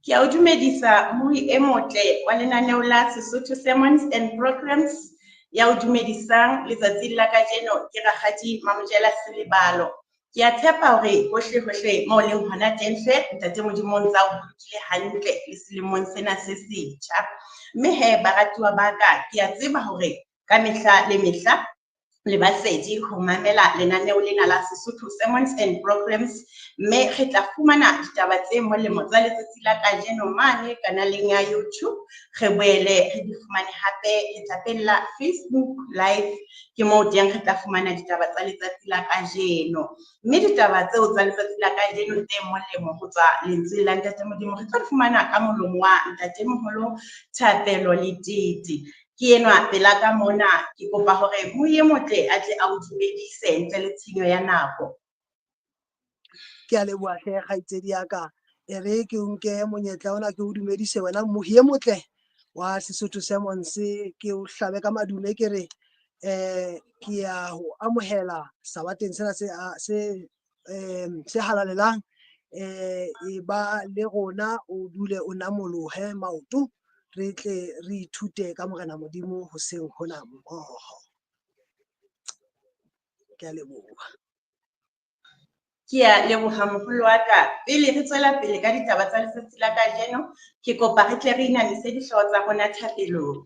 Ke a o dumedisa Mmohi e motle wa lenaneo la Sesotho Sermons and Programs ya o dumedisang letsatsing la kajeno ke Rakgadi Mamojela Selebalo. Ke a tshepa hore hohle moo leng hona teng hle ntate Modimong tsa o bolokile hantle le selemong sena se setjha. Mme he baratuwa ba ka ke a tseba hore ka mehla le mehla le basedi ho mamela lenaneo lena la Sesotho Sermons and Programs, mme re tla fumana ditaba tse molemo tsa letsatsi la kajeno mane kanaleng ya YouTube. Re boele re di fumane hape letapeng Facebook Live, ke moo teng re tla fumana ditaba tsa letsatsi la kajeno. Mme ditaba tseo tsa letsatsi la kajeno tse molemo ho tswa lentsweng la Ntate Modimo re tla fumana ka molomo wa Ntatemoholo Thapelo Letiti. Ke enwa pela ka mona ke kopa hore Mmohi e motle a tle a o dumedise ntle le tshenyo ya nako. Ke a leboha hle kgaitsedi ya ka e re ke o nke monyetla ona ke o dumedise wena Mmohi e motle wa Sesotho Sermons, ke o hlabe ka madume ke re ke a ho amohela sabateng sena se halalelang e ba le rona o dule o namolohe maoto re tle re ithute ka Morena Modimo hoseng hona mmoho. Ke a leboha. Ke a leboha moholo wa ka. Pele re tswela pele ka ditaba tsa letsatsi la kajeno, ke kopa re tle re inamise dihlooho tsa rona thapelong.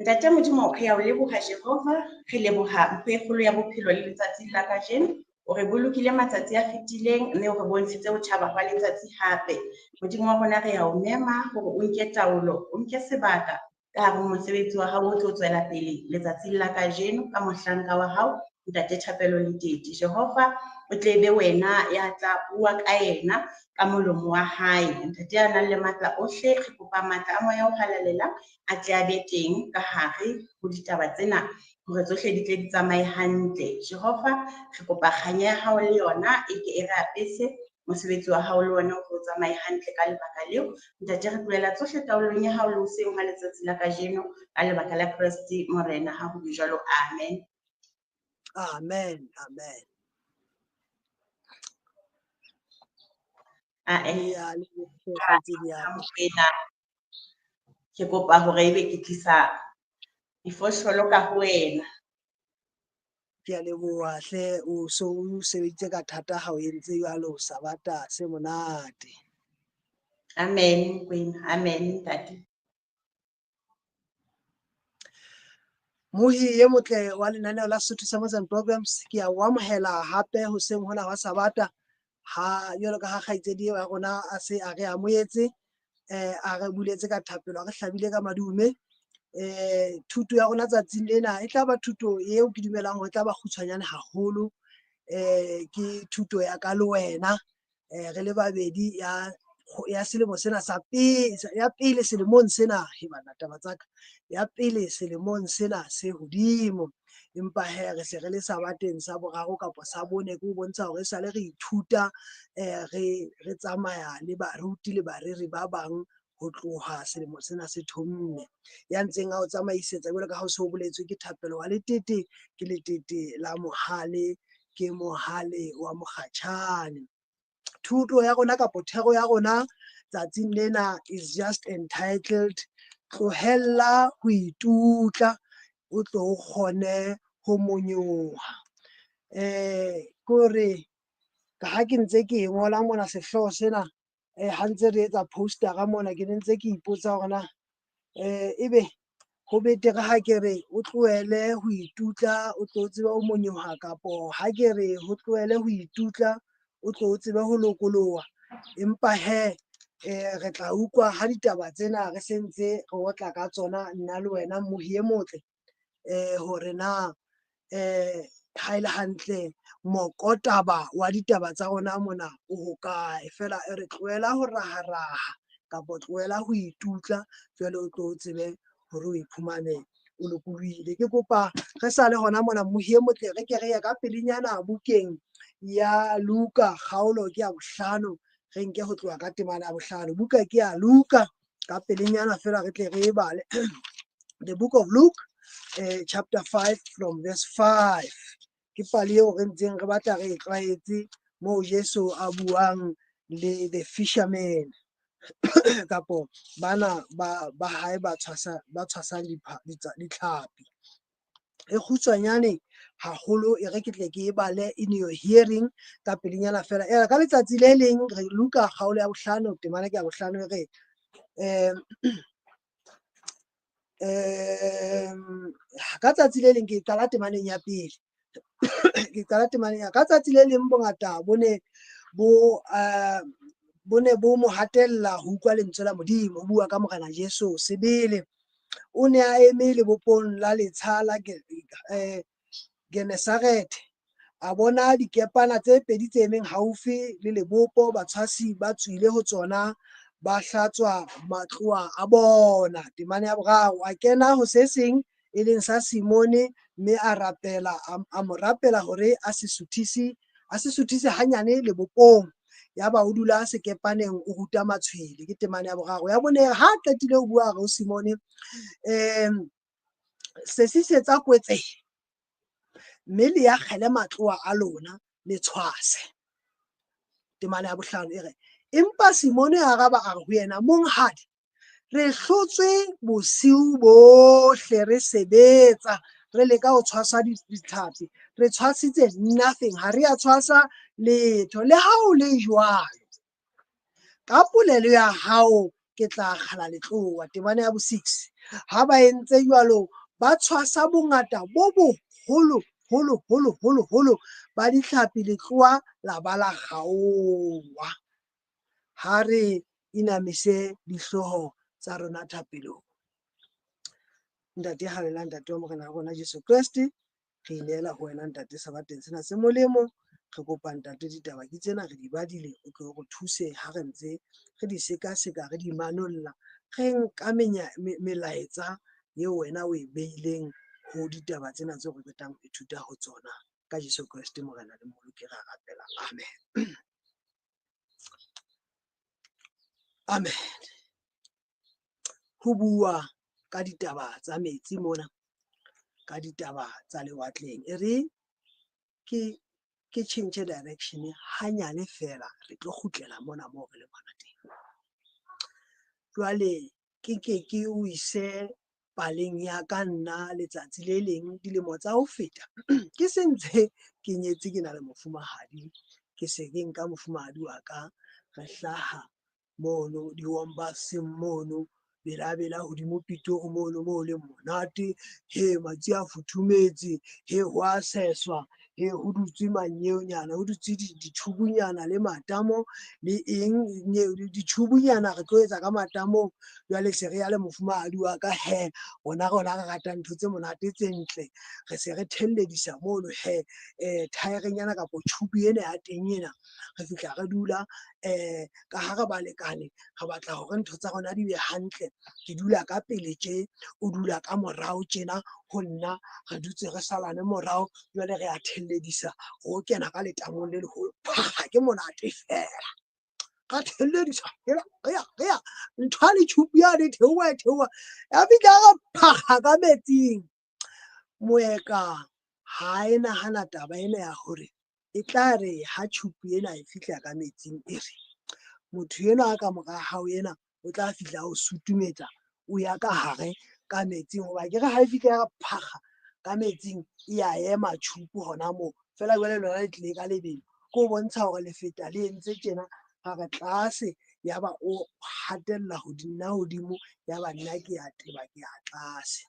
Ntate Modimo re a o leboha Jehova, re leboha mpho e kgolo ya bophelo le letsatsi la kajeno. O re bolokile matsatsi a fetileng mme o re bontshitse ho thaba hwa letsatsi hape. Modimo wa rona re a o mema hore o nke taolo, o nke sebaka ka hare ho mosebetsi wa hao o tlo tswela pele letsatsing la kajeno ka mohlanka wa hao Ntate Thapelo Letiti. Jehova o tle be wena ya tla bua ka yena ka molomo wa hae. Ntate ya nang le matla ohle, re kopa matla a moya o halalelang a tle a be teng ka hare ho ditaba tsena hore tsohle di tle di tsamaye hantle. Jehova re kopa kganya ya hao le yona e ke e re apese mosebetsi wa hao le ona o tsamaye hantle ka lebaka leo. Ntate re tlohela tsohle taolong ya hao le hoseng ha letsatsi la kajeno ka lebaka la Kriste Morena ha ho jwalo. Amen. Amen, amen. Ke kopa hore ebe ke tlisa difosholo ka ho wena. Ke a leboha hle o so o sebeditse ka thata ha o entse jwalo sabata se monate. Amen Queen, amen ntate. Mmohi e motle wa lenaneo la Sesotho Sermons and Programs, ke a o amohela hape hoseng hona wa sabata ha jwalo ka ha kgaitsedi wa rona a se a re amoetse a re buletse ka thapelo, a re hlabile ka madume. Thuto ya rona tsatsing lena e tla ba thuto eo ke dumelang hore e tla ba kgutshwanyane haholo. Ke thuto ya ka le wena re le babedi ya selemo sena ya pele selemong sena taba tsaka ya pele selemong sena se hodimo, empa he re se re le sabateng sa boraro kapa sa bone, ke ho bontsha hore sale re ithuta re tsamaya le baruti le bareri ba bang ho tloha selemo sena se thomme. Ya ntseng a o tsamaisetsa jwalo ka ha o se o boletswe ke Thapelo wa Letiti, ke letete la mohale, ke mohale wa mokgatjhane. Thuto ya rona kapa thero ya rona tsatsing lena is just entitled tlohella ho itutla o tlo kgone ho monyoha. Kore ka ha ke ntse ke ngola mona sehloho sena ha ntse re etsa poster-a mona ke ntse ke ipotsa hore na ebe ho betere ha ke re o tlohele ho itutla o tlo tseba ho monyoha, kapo ha ke re ho tlohele ho itutla o tlo tsebe ho lokoloha. Empa he re tla utlwa ha ditaba tsena re sentse re otla ka tsona nna le wena Mmohi e motle hore na ha ile hantle mokotaba wa ditaba tsa rona mona o hokae. Fela re tlohela ho raha-raha kapa tlohela ho itutla jwale o tlo tsebe hore o iphumane o lokolohile. Ke kopa re sa le hona mona Mmohi e motle re ke re ye ka pelenyana bukeng ya Luka kgaolo ke ya 5, re nke ho tloha ka temana ya 5. Buka ke ya Luka ka pelenyana fela re tle re bale the book of Luke chapter 5 from verse 5. Ke pale eo re ntseng re batla re tlwaetse moo Jesu a buang le the fishermen kapo bana ba hae ba tshwasang ditlhapi. E kgutshwanyane haholo e re ke tle ke e bale in your hearing ka pelenyana fela. Ka letsatsi le leng re Luka kgaolo ya 5 temana ke ya 5 re ka tsatsi le leng ke qala temaneng ya pele ke qala temaneng ya ka tsatsi le leng bongata bo ne bo mo hatella ho utlwa lentswe la Modimo ho bua ka Morena Jesu sebele. O ne a eme lebopong la letsha la Genesaret a bona dikepana tse pedi tse emeng haufi le lebopo, batshwasi ba tswile ho tsona ba hlatswa matloa a bona. Temane ya 3 a kena ho se seng e leng sa Simone mme a mo rapela hore a se suthise hanyane lebopong. Yaba o dula sekepaneng o ruta matshwele. Ke temane ya 3. Ya 4 ha qetile ho bua ho Simone se sisetsa kwetsehe mme le ya kgele matloa a lona le tshwase. Temane ya 5 e re empa Simone a araba a re ho yena, monghadi, re hlotswe bosiu bohle re sebetsa re leka ho tshwasa ditlhapi, re tshwasitse nothing, ha re a tshwasa letho. Le ha o le jwalo, ka polelo ya hao ke tla kgala letloa. Temane ya 6 ha ba entse jwalo ba tshwasa bongata bo boholo ba ditlhapi, letloa la ba la kgaoha. Ha re inamise dihlooho tsa rona thapelong. Ntate halela ntate wa Morena wa rona Jesu Kriste, re inehela ho wena ntate sabateng sena se molemo. Re kopa ntate ditaba ke tsena re di badile o tlo re thuse ha re ntse re di sekaseka re di manolla, re nka melaetsa eo wena o e beileng ho ditaba tsena tseo re qetang ho ithuta ho tsona. Ka Jesu Kriste Morena le Moloki re rapela. Amen. Amen. Ho bua ka ditaba tsa metsi mona, ka ditaba tsa lewatleng, e re ke change direction hanyane fela re tlo kgutlela mona moo re le bona teng. Jwale ke o ise paleng ya ka nna letsatsi le leng dilemo tsa ho feta ke sentse ke nyetse ke na le mofumahadi, ke se ke nka mofumahadi wa ka re hlaha mono di-Wombaseng mono belabela hodimo Pitori mono moo le monate. He matsi a futhumetse, he ho a seswa, he ho dutswe manyeonyana, ho dutswe ditjhubunyana le matamo le eng ditjhubunyana re tlo etsa ka matamo. Jwale se re ya le mofumahadi wa ka he rona re rata ntho tse monate tse ntle, re se re thelledisa mono he thaerenyana kapo tjhubu ena ya teng ena, re fihla re dula ka ha re balekane re batla hore ntho tsa rona di be hantle. Ke dula ka pele tje, o dula ka morao tjena ho nna, re dutse re salane morao. Jwale re a thelledisa ho kena ka letamong le leholo, ke monate fela ka thelledisa re ya ntho le tjhupu yane theoha ya fihla re phakga ka metsing. Moeka ha e nahana taba ena ya hore e tla re ha tjhupu ena e fihla ka metsing e re motho enwa a ka mora hao ena o tla fihla o sutumetsa o ya ka hare ka metsing, hoba ke re ha e fihla ya phakga ka metsing e ya ema tjhupu hona moo fela. Jwale lona le tlile ka lebelo ke ho bontsha hore le feta le entse tjena ha re tlase, yaba o hatella hodimo, yaba nna ke ya teba ke ya tlase.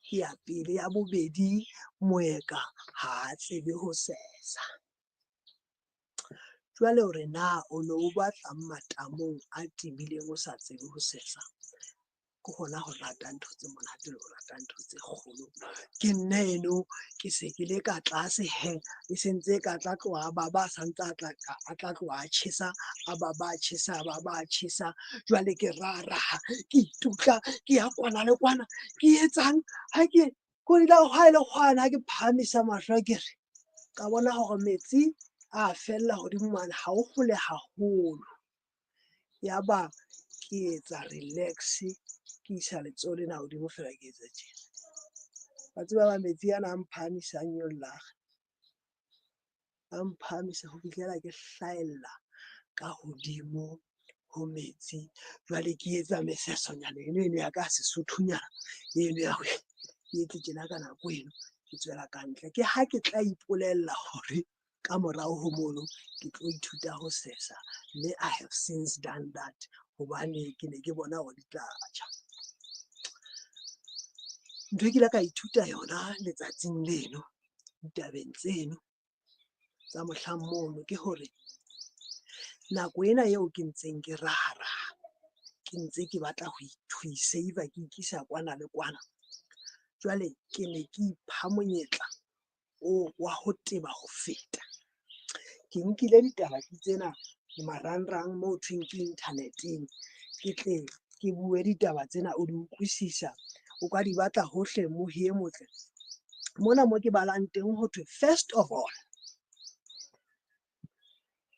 Ke ya pele. Ya bobedi, moeka ha a tsebe ho sesa. Jwale hore na o no o batla matamong a tebileng o sa tsebe ho sesa, ke hona ho rata ntho tse monate le ho rata ntho tse kgolo. Ke nna eno ke se ke le ka tlase he, e sentse ka tla tloha ba santse a tla tloha a tjhesa, a ba tjhesa. Jwale ke raraha, ke itutla, ke ya kwana le kwana, ke etsang ha ke ko dila ha ile kwana ke phamisa mahlo ke re ka bona hore metsi a fella hodimo mane ha o kgole haholo. Yaba ke etsa relax, ke isa letsoho lena hodimo fela ke etsa tjena. Ba tseba ba metsi ana a mphahamisang nyollare a mphahamisa ho fihlela ke hlahella ka hodimo ho metsi. Jwale ke etsa mesesonyana eno ya ka Sesothunyana eno ya hore ke etse tjena ka nako eno ke tswela kantle. Ke ha ke tla ipolella hore ka morao ho mono ke tlo ithuta ho sesa, mme I have since done that hobane ke ne ke bona hore di tla tjha. Ntho e ke la ka ithuta yona letsatsing leno, ditabeng tseno tsa mohlang mono, ke hore nako ena eo ke ntseng ke raharaha, ke ntse ke batla ho i-saver ke ikisa kwana le kwana. Jwale ke ne ke ipha monyetla wa ho teba ho feta. Ke nkile ditaba tsena marangrang moo thweng ke internet-eng, ke tle ke bue ditaba tsena o di utlwisisa, o ka di batla hohle mohi e motle. Mona mo ke balang teng ho thwe first of all,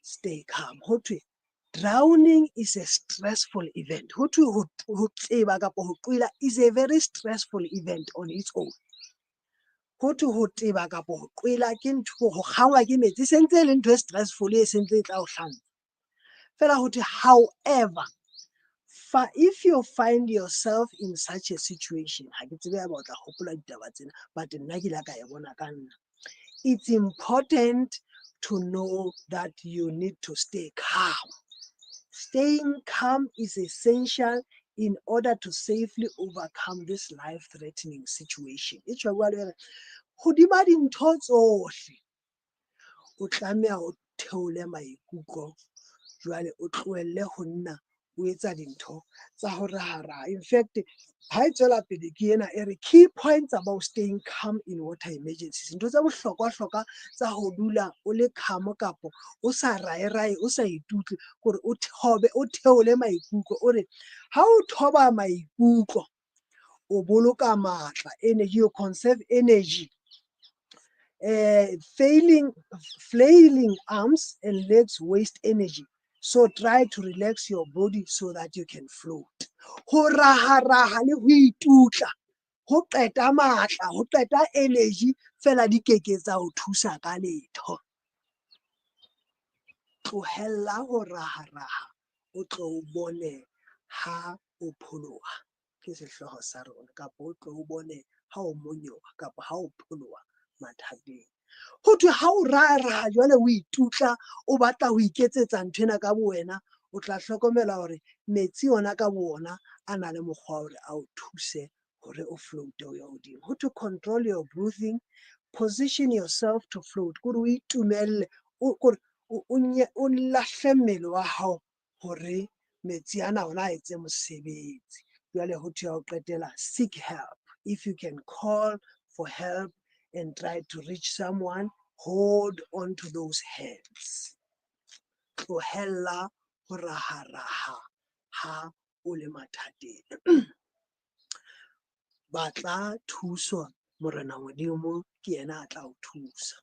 stay calm. Ho thwe drowning is a stressful event. Ho thwe ho tseba kapa ho qwela is a very stressful event on its own. Ho thwe ho teba kapa ho qwela ke ntho, ho kgangwa ke metsi sentse e le ntho e stressful e sentse e tla o hlantsha. Fela ho thwe however, if you find yourself in such a situation, ha ke tsebe ya ba o tla hopola ditaba tsena, but nna ke la ka ya bona ka nna. It's important to know that you need to stay calm. Staying calm is essential in order to safely overcome this life-threatening situation. E tjho jwalo re hodima dintho tsohle o tlameha o theole maikutlo, jwale o tlohelle ho nna o etsa dintho tsa ho raharaha. In fact, ha e tswela pele ke ena e re key points about staying calm in water emergencies. Ntho tsa bohlokwa-hlokwa tsa ho dula o le calm kapo o sa rae-rae, o sa itutle, hore o theole maikutlo. O re ha o thoba maikutlo o boloka matla, energy, you conserve energy. Flailing arms and legs waste energy. So try to relax your body so that you can float. Ho raha-raha le ho itutla, ho qeta matla, ho qeta energy, fela di keke tsa ho thusa ka letho. Tlohella ho raha-raha, o tlo o bone ha o pholoha, ke sehloho sa rona, kapa o tlo o bone ha o monyoha, kapa ha o pholoha mathateng. Ho thwe ha o raha-raha jwale o itutla, o batla ho iketsetsa nthwena ka bowena, o tla hlokomela hore metsi ona ka bona a na le mokgwa hore a o thuse hore o float-e o ye hodimo. Ho thwe control your breathing, position yourself to float, kore o itumelle, o lahle mmele wa hao hore metsi ana ona a etse mosebetsi. Jwale ho thwe ha o qetela, seek help. If you can call for help and try to reach someone, hold on to those hands. Tlohella ho raha-raha ha o le mathateng. Batla thuso, Morena Modimo ke yena a tla o thusa.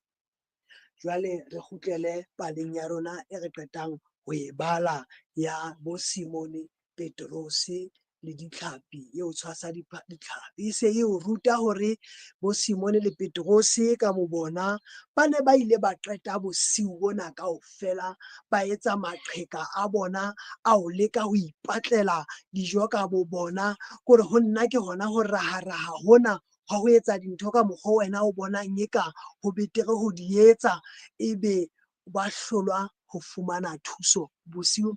Jwale re kgutlele paleng ya rona e re qetang ho e bala ya bo Simone Petrose le ditlhapi, eo tshwasa ditlhapi. E se e o ruta hore bo Simone le Petrose ka bo bona ba ne ba ile ba qeta bosiu bona kaofela, ba etsa maqheka a bona a ho leka ho ipatlela dijo ka bo bona, kore ho nna ke hona ho raha-raha hona ha ho etsa dintho ka mokgwa wena o bonang eka ho betere ho di etsa, ebe ba hlolwa ho fumana thuso bosiu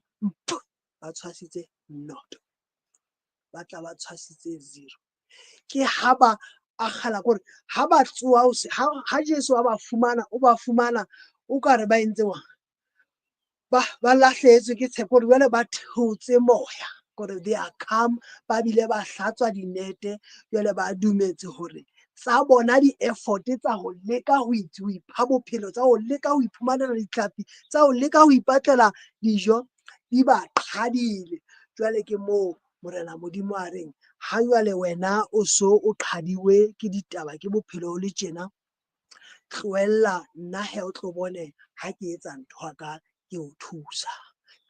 ba tshwasitse noto, ba tla ba tshwasitse zero. Ke ha ba akgela kore ha ba tsoha ha Jesu a ba fumana, o ba fumana o ka re ba entse ba lahlehetswe ke tshepo hore jwale ba theotse moya, kore they are calm, ba bile ba hlatswa dinete, jwale ba dumetse hore tsa bona di-effort tsa ho leka ho ipha bophelo, tsa ho leka ho iphumanela ditlhapi, tsa ho leka ho ipatlela dijo, di ba qhadile. Jwale ke moo Morena Modimo a reng ha jwale wena o so o qhadiwe ke ditaba, ke bophelo le tjena, tlohella nna he o tlo bone ha ke etsa ntho ka ke o thusa.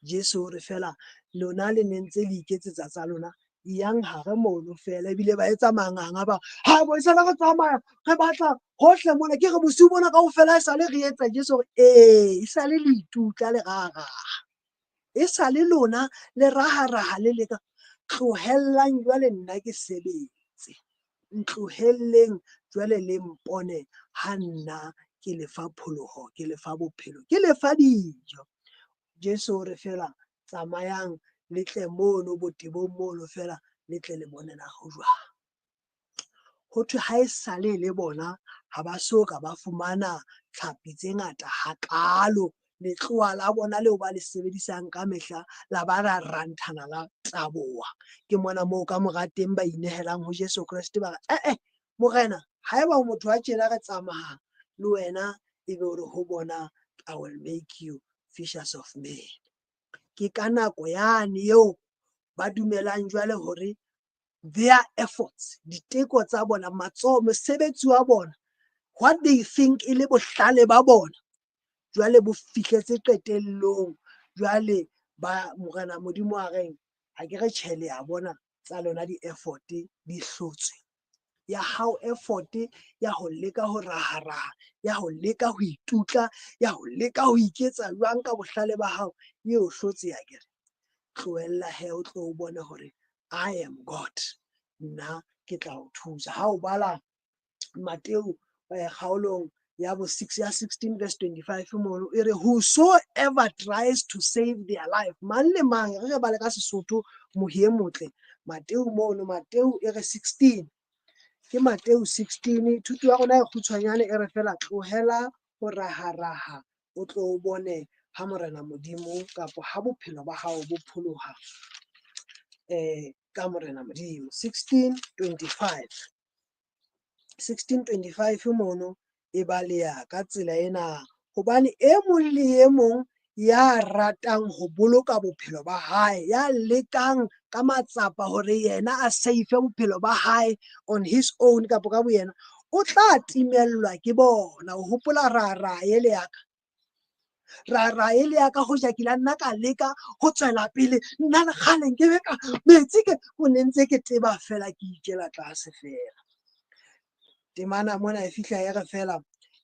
Jesu o re fela lona le ne ntse le iketsetsa tsa lona, yang hare mono fela ebile ba etsa manganga ba ha bo isala re tsamaya re batla hohle mona ke re bosiu bona kaofela e sale re etsa Jesu hore e sale le itutla le raraha e sale lona le raharaha le leka tlohellang jwale nna ke sebetse ntlohelleng jwale le mpone ha nna ke lefa pholoho ke lefa bophelo ke lefa dijo Jesu o re fela tsamayang le tle mono botebong mono fela le tle le bonela ho jwang ho thwe ha e sale le bona ha ba soka ba fumana tlhapi tse ngata hakalo letloa la bona leo ba le sebedisang ka mehla la ba ra ranthana la taboha ke mona moo ka mora teng ba inehelang ho Jesu Kriste ba morena haeba o motho wa tjena re tsamaya le wena ebe o re ho bona I will make you fishers of men ke ka nako yane eo ba dumelang jwale hore their efforts diteko tsa bona matsoho mosebetsi wa bona what they think e le bohlale ba bona jwale bo fihletse qetellong jwale ba morena modimo a reng ha ke re tjhele ya bona tsa lona di-effort di hlotswe ya hao effort ya ho leka ho raharaha ya ho leka ho itutla ya ho leka ho iketsa jwang ka bohlale ba hao eo hlotse ya kere tlohella he o tlo o bone hore I am God nna ke tla o thusa ha o bala Mateo kgaolong ya bo 6 ya 16 verse 25 mono e re whosoever tries to save their life mang le mang re bale ka Sesotho mohiye motle Mateo mono Mateo e re 16 ke Mateo 16 thuto ya rona e khutshwanyane e re fela tlohela ho raharaha o tlo o bone ha morena modimo kapo ha bophelo ba hao bo pholoha ka morena modimo 16:25 mono e baleya ka tsela ena hobane e mong le e mong ya ratang ho boloka bophelo ba hae ya lekang ka matsapa hore yena a save bophelo ba hae on his own kapo ka boyena o tla timellwa ke bona ho hopola ra ele yaka ra ele yaka ho jakila nna ka leka ho tswela pele nna le kgale nke beka metsi ke o nentse ke teba fela ke ikela tlase fela temana mona e fihla ya re fela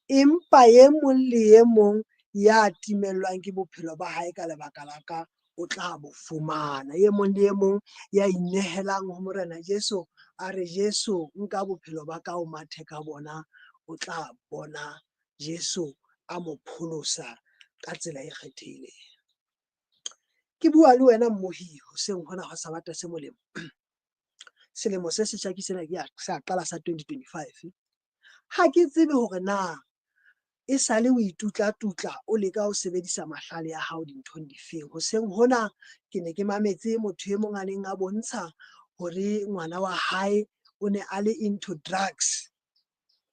empa ye mong le ye mong ya timellwang ke bophelo ba hae ka lebaka la ka o tla bo fumana ye mong le ye mong ya inehelang ho morena Jesu a re Jesu nka bophelo ba ka o mathe ka bona o tla bona Jesu a mo pholosa ka tsela e kgethehileng ke bua le wena mmohi hoseng hona ha Sabata se molemo selemo se setjha ke sena ke sa qala sa 2025 ha ke tsebe hore na e sale o itutla-tutla o leka ho sebedisa mahlale a hao dinthong difeng hoseng hona ke ne ke mametse motho e mong a neng a bontsha hore ngwana wa hae o ne a le into drugs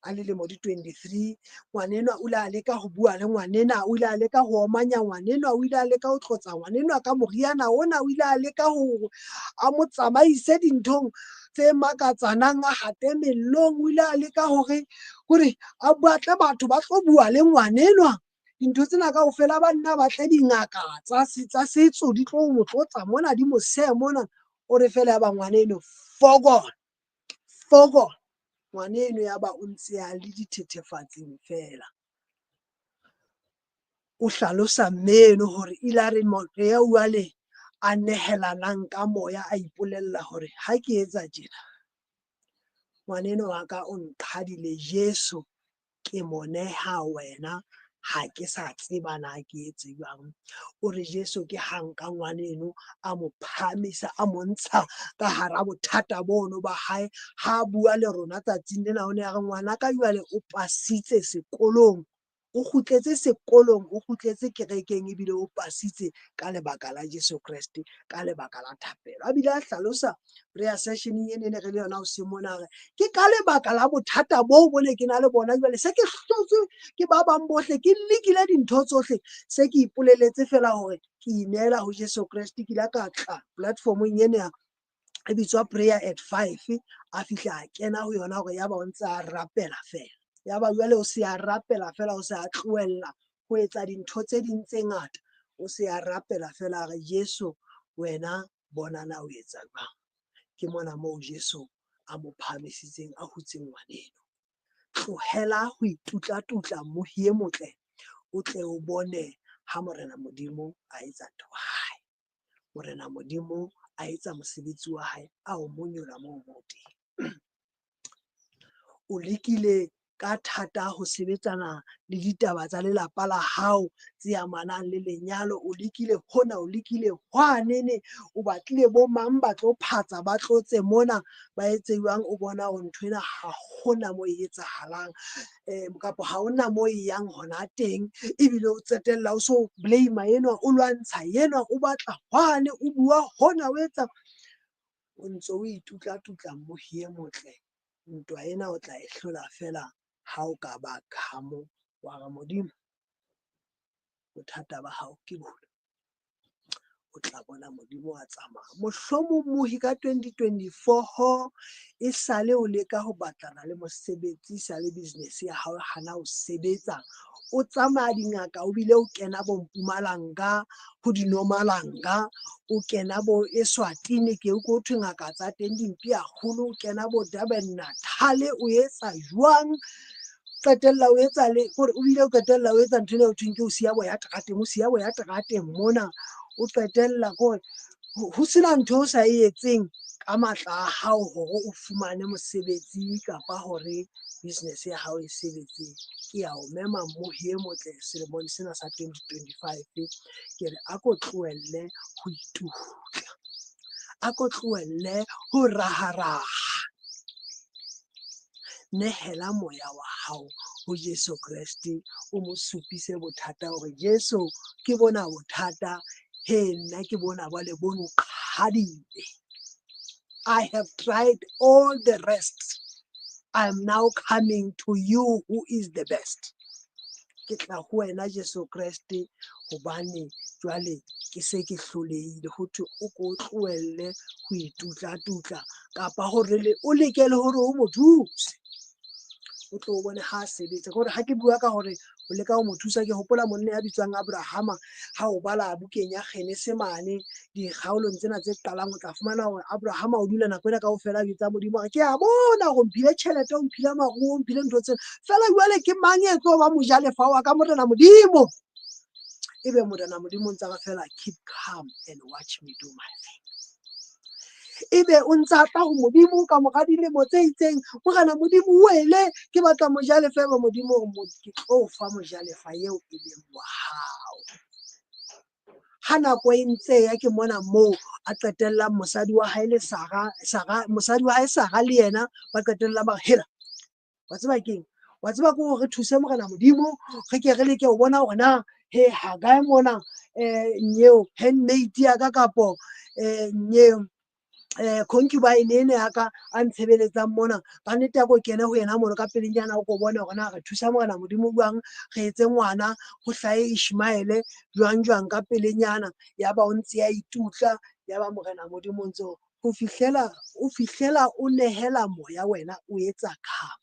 a le lemo di 23 ngwanenwa o ile a leka ho bua le ngwanena o ile a leka ho omanya ngwanenwa o ile a leka ho tlotsa ngwanenwa ka moriana ona o ile a leka ho a mo tsamaise dinthong tse makatsanang a hate mellong o ile a leka hore a batle batho ba tlo bua le ngwanenwa dintho tsena kaofela ba nna ba tle dingaka tsa setso di tlo mo tlotsa mona di mo seha mona o re fela ya ba ngwaneno forgone ngwaneno ya ba o ntse a le dithethefatsing fela o hlalosa meno hore ile a re motho ya uale a nehelanang ka moya a ipolella hore ha ke etsa tjena ngwaneno wa ka o nqhadile Jesu ke mo neha wena ha ke sa tseba na ke etse jwang o re Jesu ke hanka ngwaneno a mo phamisa a montsha ka hara bothata bono ba hae ha bua le rona tsatsing lena o ne a re ngwana ka jwale o pasitse sekolong o kgutletse sekolong o kgutletse kerekeng ebile o pasitse ka lebaka la Jesu Kriste ka lebaka la thapelo a bile a hlalosa prayer session e ne re le yona o se mona ke ka lebaka la bothata bo bone ke na le bona jwale se ke hlotswe ke ba bang bohle ke lekile dintho tsohle se ke ipoleletse fela hore ke inela ho Jesu Kriste ke la ka tla platformong ena e bitswa prayer at 5 a fihla a kena ho yona hore ya ba o ntse a rapela fela ya ba jwale o se a rapela fela o se a tlohella ho etsa dintho tse ding tse ngata o se a rapela fela re Jesu wena bona na o etsa jwang ke mona moo Jesu a mo phahamisitseng a hutseng ngwaneno. Tlohela ho itutla-tutla mohi e motle, o tle o bone ha Morena Modimo a etsa ntho ya hae. Morena Modimo a etsa mosebetsi wa hae, a o monyola moo moo teng. O lekile ka thata ho sebetsana le ditaba tsa lelapa la hao tse amanang le lenyalo, o lekile hona, o lekile hwanene, o batlile bo mang ba tlo phatsa ba tlotse mona ba etse jwang, o bona hore nthwena ha hona moo e etsahalang, kapo ha hona moo e yang hona teng, ebile o tsetella o so blame enwa, o lwantsha enwa, o batla hwane, o bua hona, o etsa, o ntso o itutla-tutla mohi e motle. Ntwa ena o tla e hlola fela ha o ka ba kamo wa re Modimo, bothata ba hao ke bona. O tla bona Modimo a tsamaya. Mohlomong mohi ka 2024 e sale o leka ho batlana le mosebetsi, e sale business ya hao hana ho sebetsa, o tsamaya dingaka, o bile o kena bo Mpumalanga ho dinomalanga, o kena bo Eswatini ke ho thwe ngaka tsa teng di mpe haholo, o kena bo Durban Natal, o etsa jwang, qetella o etsa le hore o bile o qetella o etsa ntho e ho thweng ke o siya boya terateng, o siya boya terateng mona, o qetella hore ho sena ntho o sa e etseng ka matla a hao hore o fumane mosebetsi kapa hore business ya hao e sebetseng. Ke a o mema mohi e motle selemong sena sa 2025, ke re a ko tlohelle ho itutla, a ko tlohelle ho raharaha, nehela moya wa hao ho Jesu Kreste, o mo supise bothata hore Jesu ke bona bothata, he nna ke bona ba le bo nqhadile. I have tried all the rest. I'm now coming to you who is the best. Ke tla ho wena Jesu Kreste hobane jwale ke se ke hlolehile, ho thwe o ko tlohelle ho itutla-tutla kapa hore o lekele hore o mo thuse. O tlo o bone ha sebetsa, hore ha ke bua ka hore o leka ho mo thusa, ke hopola monna ya bitswang Abrahama, ha o bala bukeng ya Kgenese mane dikgaolong tsena tse qalang, o tla fumana hore Abrahama o dula nako ena kaofela a jwetsa Modimo hore ke a bona hore o mphile tjhelete, o mphile maruo, o mphile ntho tsena, fela jwale ke mang e tlo ba mojalefa wa ka Morena Modimo? Ebe Morena Modimo o ntsa ba fela, keep calm and watch me do my thing. Ebe o ntsa tla ho Modimo ka mora dilemo tse itseng, Morena Modimo o ele ke batla mojalefa, ebe Modimo hore ke tlo fa mojalefa eo e leng wa hao. Ha nako e ntse ya ke mona moo a qetellang mosadi wa hae le mosadi wa hae Sara le yena ba qetella ba hela, wa tseba keng, wa tseba ke hore re thuse Morena Modimo, re ke re leke ho bona hore na he Hagai mona nyeo handmaid ya ka kapo nyeo concubine ene ya ka a ntshebeletsang mona, ba nnete ya ko kene ho yena mono ka pelenyana, o ko bone hore na re thusa Morena Modimo jwang, re etse ngwana ho hlahe Ishmael jwang ka pelenyana. Ya ba o ntse ya itutla, ya ba Morena Modimo o ntso ho fihlela o nehela moya wena o etsa khama,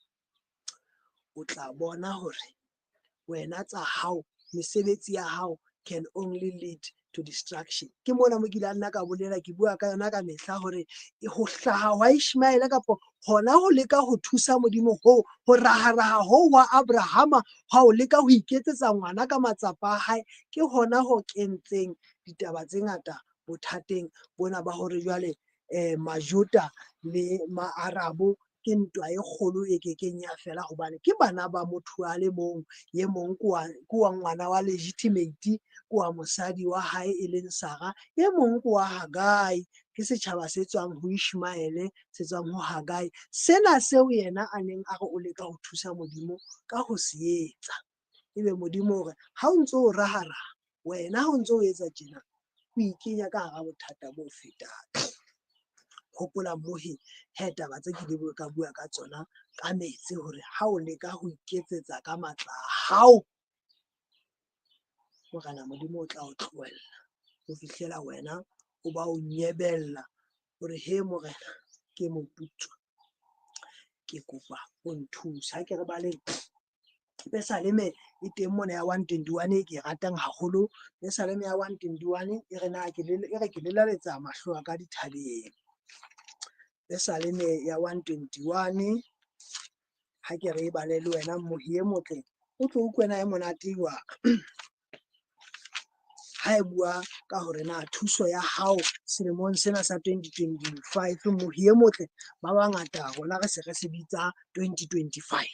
o tla bona hore wena tsa hao, mesebetsi ya hao can only lead to destruction. Ke mona mo ke la nna ka bolela, ke bua ka yona ka mehla hore ho hlaha wa Ishmael kapo hona ho leka ho thusa Modimo ho raharaha ho wa Abrahama, ha o leka ho iketsetsa ngwana ka matsapa a hae, ke hona ho kentseng ditaba tse ngata bothateng bona ba hore jwale Majuda le Ma-Arabo ke ntwa e kgolo e kekeng ya fela, hobane ke bana ba motho a le mong, ye mong ke wa ngwana wa legitimate, ke wa mosadi wa hae e leng Sara, ye mong ke wa Hagai, ke setjhaba se tswang ho Ishmael se tswang ho Hagai. Sena seo yena a neng a re o leka ho thusa Modimo ka ho se etsa, ebe Modimo hore ha o ntso o raharaha, wena ha o ntso o etsa tjena, o ikenya ka hara bothata bo fetang. Hopola mohi he taba tse ke di ka bua ka tsona ka metsi, hore ha o leka ho iketsetsa ka matla a hao, Morena Modimo o tla o tlohella ho fihlela wena o ba o nyebella hore he Morena ke moputswa, ke kopa o nthuse. Ha ke re baleng Pesaleme e teng mona ya 121 e ke ratang haholo, Pesaleme ya 121 e re ke lelaletsa mahlo a ka dithabeng. le saleme ya 121 ha ke re e bale le wena mohi e motle o tlo utlwena e monate wa ha e bua ka hore na thuso ya hao selemong sena sa 2025 mohi e motle ba bangata rona re se re se bitsa 2025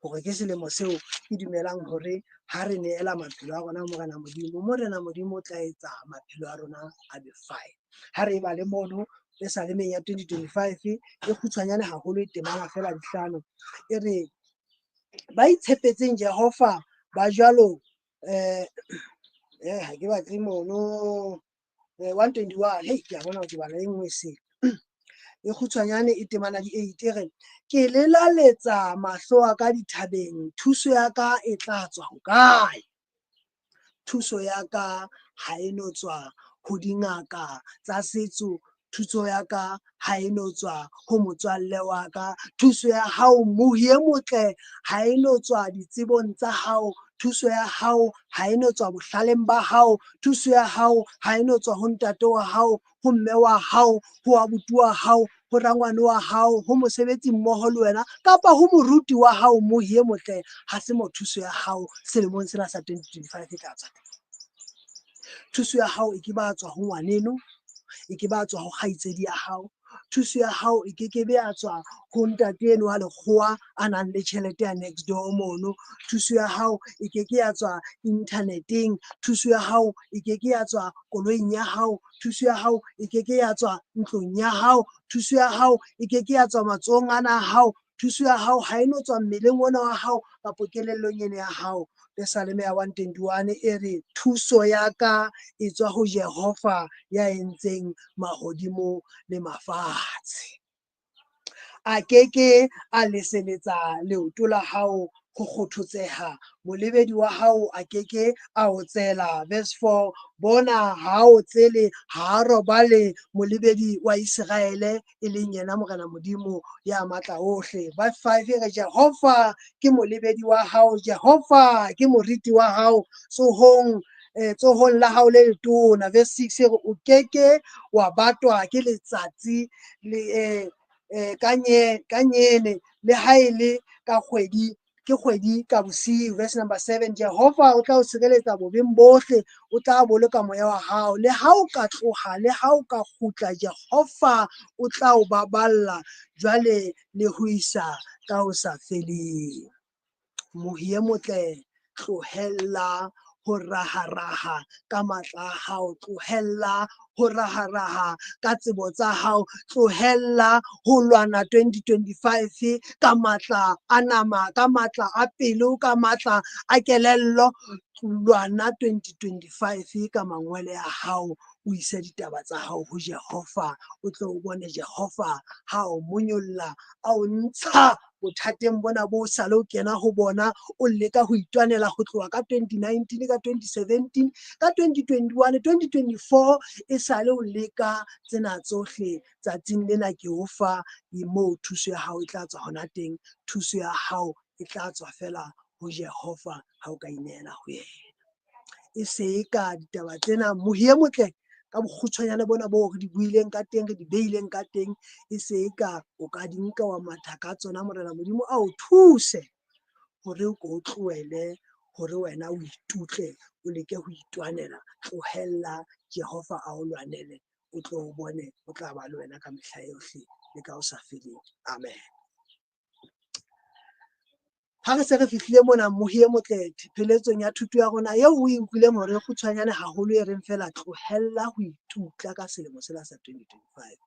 hore ke selemo seo ke dumelang hore ha re neela maphelo a rona Morena Modimo mo rena Modimo o tla etsa maphelo a rona a be fine ha re ba le mono le salemeng ya 2025 e kgutshwanyane haholo e temana fela dihlano e re ba itshepetseng Jehova ba jwalo ha ke batle mono 121 hei ke a bona ke bala e nngwe se e kgutshwanyane e temana di-8 re ke lelaletsa mahlo a ka dithabeng thuso ya ka e tla tswa hokae thuso ya ka ha e no tswa ho dingaka tsa setso thuso ya ka ha e no tswa ho motswalle wa ka thuso ya hao mohi e motle ha e no tswa ditsebong tsa hao thuso ya hao ha e no tswa bohlaleng ba hao thuso ya hao ha e no tswa ho ntate wa hao ho mme wa hao ho abuti wa hao ho rangwane wa hao ho mosebetsi mmoho le wena kapa ho moruti wa hao mohi e motle ha se mo thuso ya hao selemong sena sa 2025 e tla tswa thuso ya hao e ke ba tswa ho ngwaneno e ke ba tswa ho kgaitsedi ya hao thuso ya hao e ke be a tswa ho ntate eno wa lekgowa a nang le tjhelete ya next door mono thuso ya hao e ke ya tswa internet-eng thuso ya hao e ke ya tswa koloing ya hao thuso ya hao e ke ya tswa ntlong ya hao thuso ya hao e ke ya tswa matsohong ana a hao thuso ya hao ha e no tswa mmeleng ona wa hao kapa kelellong ena ya hao le saleme ya 121 e re thuso ya ka e tswa ho Jehova ya entseng mahodimo le mafatshe a keke a leseletsa leoto la hao ho kgothotseha molebedi wa hao a keke a o tsela verse 4 bona ha o tsele ha robale molebedi wa Israele e leng yena Morena Modimo ya matla ohle verse 5 re Jehova ke molebedi wa hao Jehova ke moriti wa hao tsohong la hao le letona verse 6 re o keke wa batwa ke letsatsi le ka nyene le ha e le ka kgwedi ka bosiu verse number 7 Jehova o tla o sireletsa bobeng bohle o tla boloka moya wa hao le ha o ka tloha le ha o ka kgutla Jehova o tla o baballa jwale le ho isa ka ho sa feleng mohi e motle tlohella ho raha-raha ka matla a hao tlohella ho raha-raha ka tsebo tsa hao tlohella ho lwana 2025 ka matla a nama ka matla a pelo ka matla a kelello lwana 2025 ka mangwele a hao o ise ditaba tsa hao ho Jehova o tlo o bone Jehova ha o monyolla a o ntsha bothateng bona bo sa le o kena ho bona o leka ho itwanela ho tloha ka 2019 ka 2017 ka 2021 2024 e sa le o leka tsena tsohle tsatsing lena ke o fa moo thuso ya hao e tla tswa hona teng thuso ya hao e tla tswa fela ho Jehova ha o ka inehela ho yena e se ka ditaba tsena mohi e motle ka bokgutshwanyane bona boo re di buileng ka teng re di beileng ka teng e se ka o ka di nka wa matha ka tsona Morena Modimo a o thuse hore o ko o tlohele hore wena o itutle o leke ho itwanela tlohella Jehova a o lwanele o tlo o bone o tla ba le wena ka mehla yohle le ka o sa feleng amen ha re se re fihlile mona mohi e motle pheletsong ya thuto ya rona eo o e utlwileng hore e kgutshwanyane haholo e reng fela tlohella ho itutla ka selemo sena sa 2025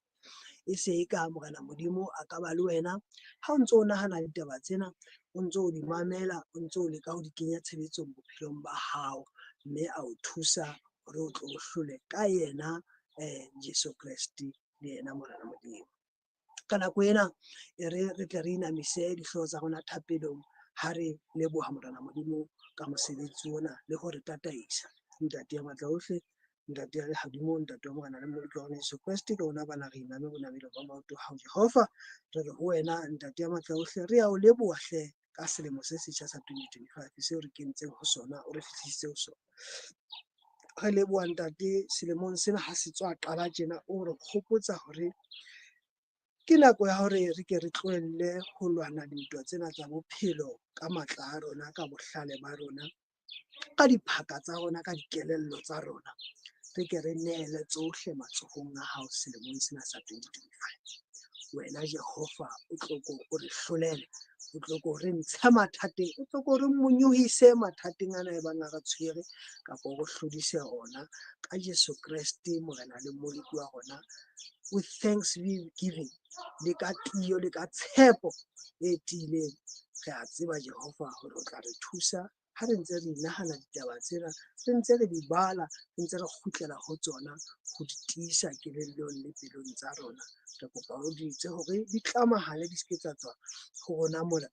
e se ka Morena Modimo a ka ba le wena ha o ntso o nahana ditaba tsena o ntso o di mamela o ntso o leka ho di kenya tshebetsong bophelong ba hao mme a o thusa hore o tlo o hlole ka yena Jesu Kriste le yena Morena Modimo ka nako ena e re tle re inamise dihlooho tsa rona thapelong ha re leboha Morena Modimo ka mosebetsi ona le hore tataisa ntate ya matla ohle ntate ya lehodimo ntate wa morena le moleki wa rona Jesu Kriste ke ona bana re iname bonamelo ba maoto a hao Jehova re re ho wena ntate ya matla ohle re a o leboha hle ka selemo se setjha sa 2025 seo re kentseng ho sona o re fihlisitse ho sona re leboha ntate selemong sena ha se tswa qala tjena o re kgopotsa hore ke nako ya hore re ke re tlohelle ho lwana dintwa tsena tsa bophelo ka matla a rona, ka bohlale ba rona, ka diphaka tsa rona, ka dikelello tsa rona. Re ke re nehele tsohle matsohong a hao selemong sena sa 2025. Wena Jehova o tloko o re hlolele, o tloko re ntshe mathateng, o tloko re monyohise mathateng ana e bang a re tshwere, kapa o re hlodise ona ka Jesu Kriste morena le moleki wa rona. With thanksgiving le ka tiyo le ka tshepo e tiileng, re a tseba Jehova hore o tla re thusa ha re ntse re nahana ditaba tsena, re ntse re di bala, re ntse re kgutlela ho tsona ho di tiisa kelellong le pelong tsa rona. Re kopa o di etse hore di tlamahale, di ske tsa tswa ho rona mona,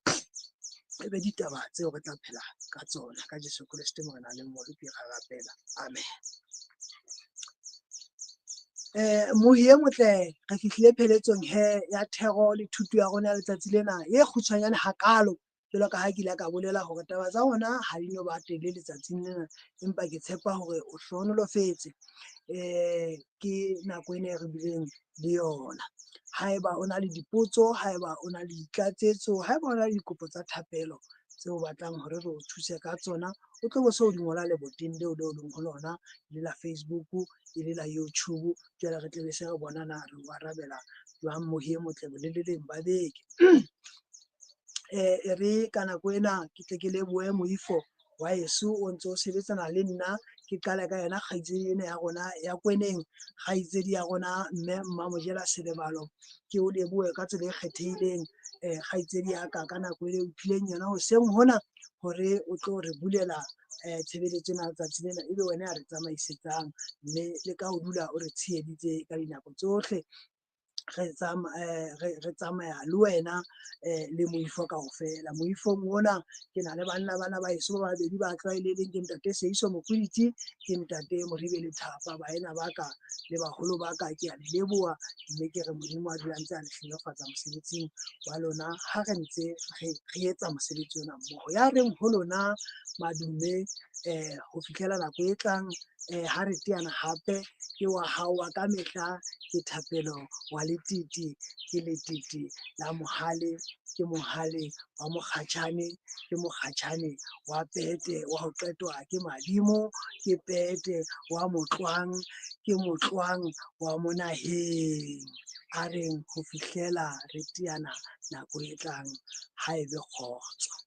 e be ditaba tseo re tla phela ka tsona ka Jesu Kriste morena le moleki ra rapela, amen. Mohi e motle, re fihlile pheletsong ya thero le thuto ya rona letsatsi lena e kgutshwanyane hakalo, jwalo ka ha ke ile ka bolela hore taba tsa rona ha di no ba tele letsatsing lena, empa ke tshepa hore o hlohonolofetse ke nako ena e re bileng le yona. Haeba o na le dipotso, haeba o na le ditlatsetso, haeba o na le dikopo tsa thapelo tseo o batlang hore re o thuse ka tsona, o tlo bo so di ngola leboteng leo leo leng ho lona, le la Facebook, e le la YouTube. Jwale re tle be se re bonana re o arabela jwang mohi e motle boleleleng ba beke. Re ka nako ena ke tle ke lebohe moifo wa Yesu o ntso sebetsana le nna, ke qala ka yona kgaitsedi ena ya rona ya Kweneng, kgaitsedi ya rona mme Mamojela Selebalo, ke o lebohe ka tsela e kgethehileng kgaitsedi ya ka nako e o phileng yona hoseng hona hore o tlo re bulela tshebeletso ena letsatsi lena, ebe wena a re tsamaisetsang, mme le ka ho dula o re tsheheditse ka dinako tsohle. Re tsamaya le wena le moifo kaofela. Moifong ona ke na le banna bana ba heso ba babedi ba tlwaelehileng, ke ntate Seiso Mokwediti, ke ntate Moribele Thapa, baena ba ka le baholo ba ka, ke a le leboha, mme ke re Modimo a dula ntse a le hlohonolofatsa mosebetsing wa lona ha re ntse re etsa mosebetsi ona mmoho. Ya reng ho lona madume ho fihlela nako e tlang, ha re teana hape, ke wa hao wa ka mehla, ke Thapelo wa Letiti, ke Letiti la mohale, ke mohale wa mokgatjhane, ke mokgatjhane wa pete wa ho qetwa ke madimo, ke pete wa motlwang, ke motlwang wa monaheng. A reng ho fihlela re teana nako e tlang, ha ebe kgotso.